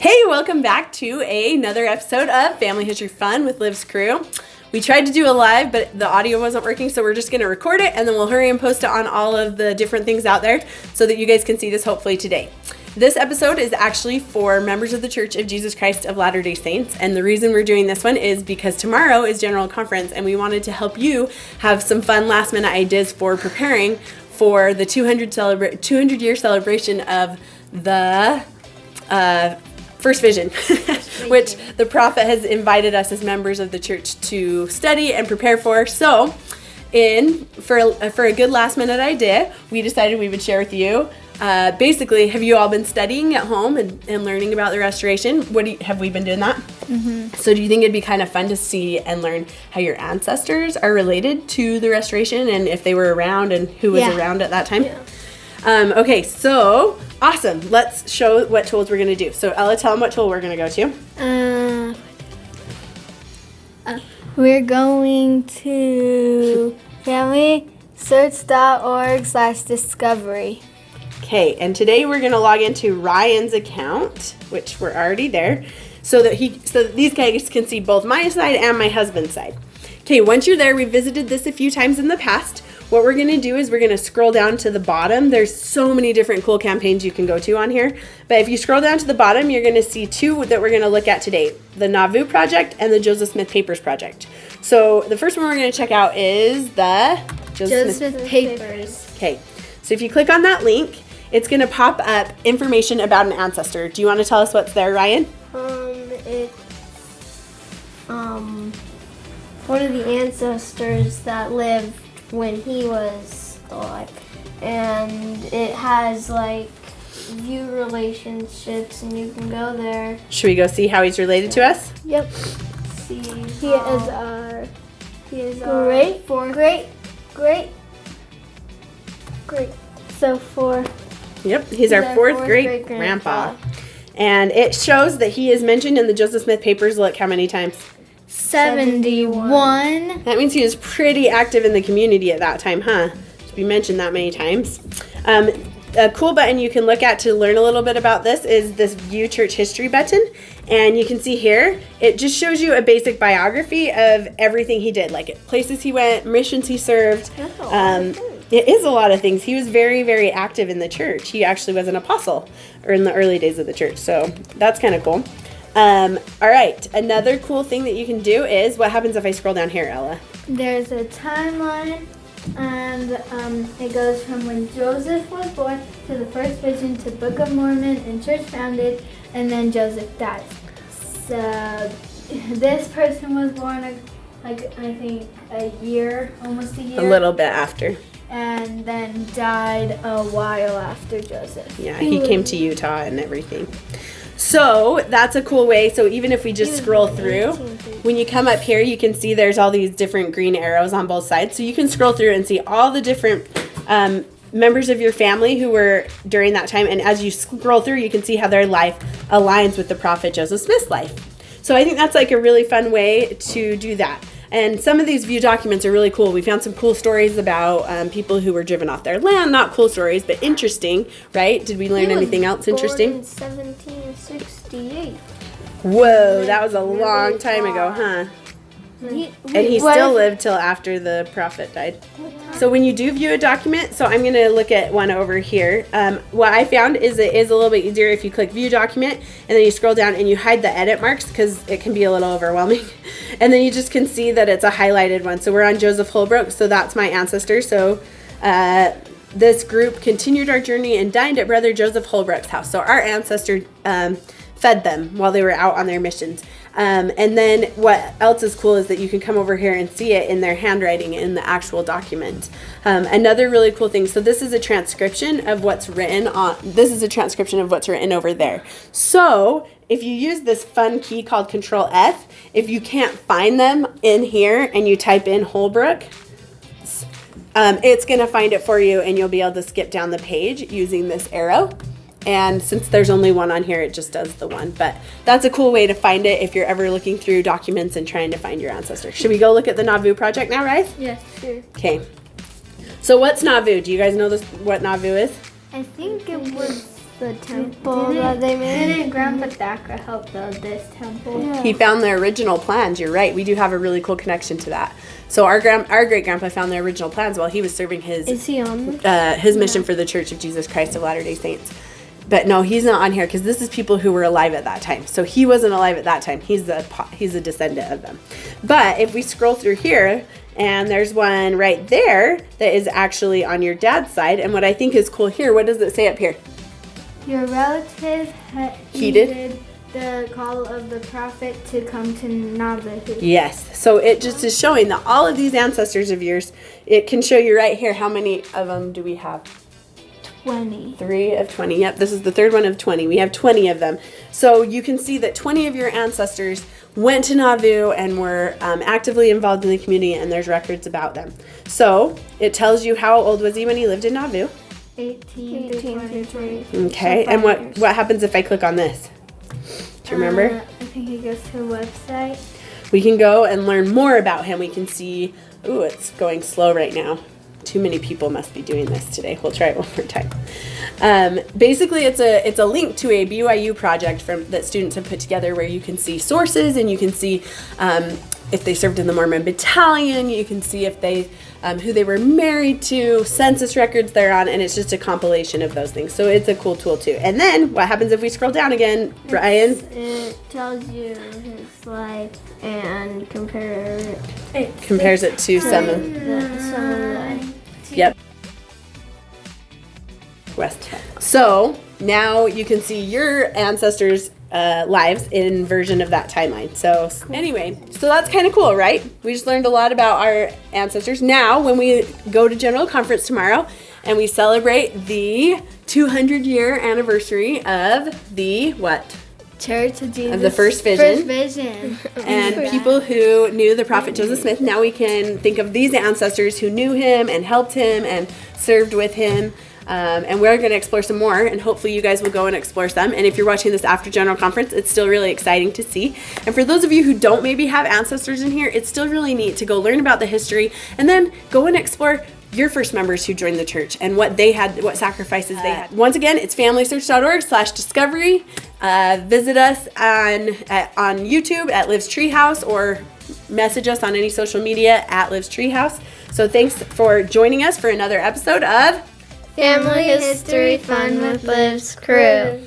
Hey, welcome back to another episode of Family History Fun with Liv's crew. We tried to do a live, but the audio wasn't working, so we're just going to record it, and then we'll hurry and post it on all of the different things out there so that you guys can see this hopefully today. This episode is actually for members of the Church of Jesus Christ of Latter-day Saints, and the reason we're doing this one is because tomorrow is General Conference, and we wanted to help you have some fun last-minute ideas for preparing for the 200-year celebration of the First Vision, which the prophet has invited us as members of the church to study and prepare for. So, for a good last-minute idea, we decided we would share with you. Basically, have you all been studying at home and learning about the restoration? Have we been doing that? Mm-hmm. So do you think it'd be kind of fun to see and learn how your ancestors are related to the restoration and if they were around and who was around at that time? Yeah. Okay, so awesome. Let's show what tools we're going to do. So Ella, tell them what tool we're going to go to. We're going to familysearch.org/discovery. Okay, and today we're going to log into Ryan's account, which we're already there, so that these guys can see both my side and my husband's side. Okay, once you're there, we visited this a few times in the past. What we're going to do is we're going to scroll down to the bottom. There's so many different cool campaigns you can go to on here. But if you scroll down to the bottom, you're going to see two that we're going to look at today. The Nauvoo Project and the Joseph Smith Papers Project. So the first one we're going to check out is the Joseph Smith Papers. Okay, so if you click on that link, it's going to pop up information about an ancestor. Do you want to tell us what's there, Ryan? It's one of the ancestors that lived when he was alive, and it has like view relationships, and you can go there. Should we go see how he's related to us? Yep. See, he is our great. So four. Yep, he's our fourth great grandpa. And it shows that he is mentioned in the Joseph Smith Papers. Look how many times. 71. That means he was pretty active in the community at that time, huh? To be mentioned that many times. A cool button you can look at to learn a little bit about this is this View Church History button. And you can see here, it just shows you a basic biography of everything he did, like places he went, missions he served. It is a lot of things. He was very, very active in the church. He actually was an apostle in the early days of the church. So that's kind of cool. All right, another cool thing that you can do is, what happens if I scroll down here, Ella? There's a timeline, and it goes from when Joseph was born to the First Vision to Book of Mormon and church founded, and then Joseph dies. So this person was born, I think almost a year. A little bit after. And then died a while after Joseph. Yeah, he came to Utah and everything. So that's a cool way. So even if we just scroll through, when you come up here, you can see there's all these different green arrows on both sides. So you can scroll through and see all the different members of your family who were during that time. And as you scroll through, you can see how their life aligns with the prophet Joseph Smith's life. So I think that's like a really fun way to do that. And some of these view documents are really cool. We found some cool stories about people who were driven off their land. Not cool stories, but interesting, right? Did we learn anything else interesting? In 1768. Whoa, that was a long time ago, huh? And he still lived till after the prophet died. So when you do view a document, so I'm going to look at one over here. What I found is it is a little bit easier if you click view document and then you scroll down and you hide the edit marks because it can be a little overwhelming. And then you just can see that it's a highlighted one. So we're on Joseph Holbrook, so that's my ancestor. So this group continued our journey and dined at Brother Joseph Holbrook's house. So our ancestor fed them while they were out on their missions. And then what else is cool is that you can come over here and see it in their handwriting in the actual document. Another really cool thing, so this is a transcription of what's written over there. So if you use this fun key called Control F, if you can't find them in here and you type in Holbrook, it's going to find it for you and you'll be able to skip down the page using this arrow. And since there's only one on here, it just does the one. But that's a cool way to find it if you're ever looking through documents and trying to find your ancestor. Should we go look at the Nauvoo Project now, Rice? Yes, sure. Okay. So what's Nauvoo? Do you guys know what Nauvoo is? I think it was the temple that they made. Didn't Grandpa Thacker help build this temple? Yeah. He found the original plans. You're right. We do have a really cool connection to that. So our great grandpa found the original plans while he was serving his Is he on this? his mission for the Church of Jesus Christ of Latter-day Saints. But no, he's not on here because this is people who were alive at that time. So he wasn't alive at that time. He's a descendant of them. But if we scroll through here, and there's one right there that is actually on your dad's side. And what I think is cool here, what does it say up here? Your relatives Heeded the call of the prophet to come to Nauvoo. Yes. So it just is showing that all of these ancestors of yours, it can show you right here. How many of them do we have? 20. 3 of 20. Yep, this is the third one of 20. We have 20 of them. So you can see that 20 of your ancestors went to Nauvoo and were actively involved in the community, and there's records about them. So it tells you how old was he when he lived in Nauvoo. 18 to 23. Okay, So and 5 years. what happens if I click on this? Do you remember? I think it goes to a website. We can go and learn more about him. We can see, ooh, it's going slow right now. Too many people must be doing this today. We'll try it one more time. Basically, it's a link to a BYU project that students have put together where you can see sources and you can see if they served in the Mormon Battalion. You can see if they who they were married to, census records they're on, and it's just a compilation of those things. So it's a cool tool too. And then what happens if we scroll down again, Brian? It tells you his life and compares Compares it to some of the Yep. West. So now you can see your ancestors' lives in version of that timeline. So anyway, so that's kind of cool, right? We just learned a lot about our ancestors. Now, when we go to General Conference tomorrow and we celebrate the 200-year anniversary of the what? Church of Jesus. Of the first vision. First vision. And people who knew the prophet Joseph Smith. Now we can think of these ancestors who knew him and helped him and served with him. And we're going to explore some more, and hopefully you guys will go and explore some. And if you're watching this after General Conference, it's still really exciting to see. And for those of you who don't maybe have ancestors in here, it's still really neat to go learn about the history and then go and explore your first members who joined the church and what they had, what sacrifices they had. Once again, it's familysearch.org/discovery. Visit us on YouTube at Liv's Treehouse, or message us on any social media at Liv's Treehouse. So thanks for joining us for another episode of Family History Fun with Liv's Crew.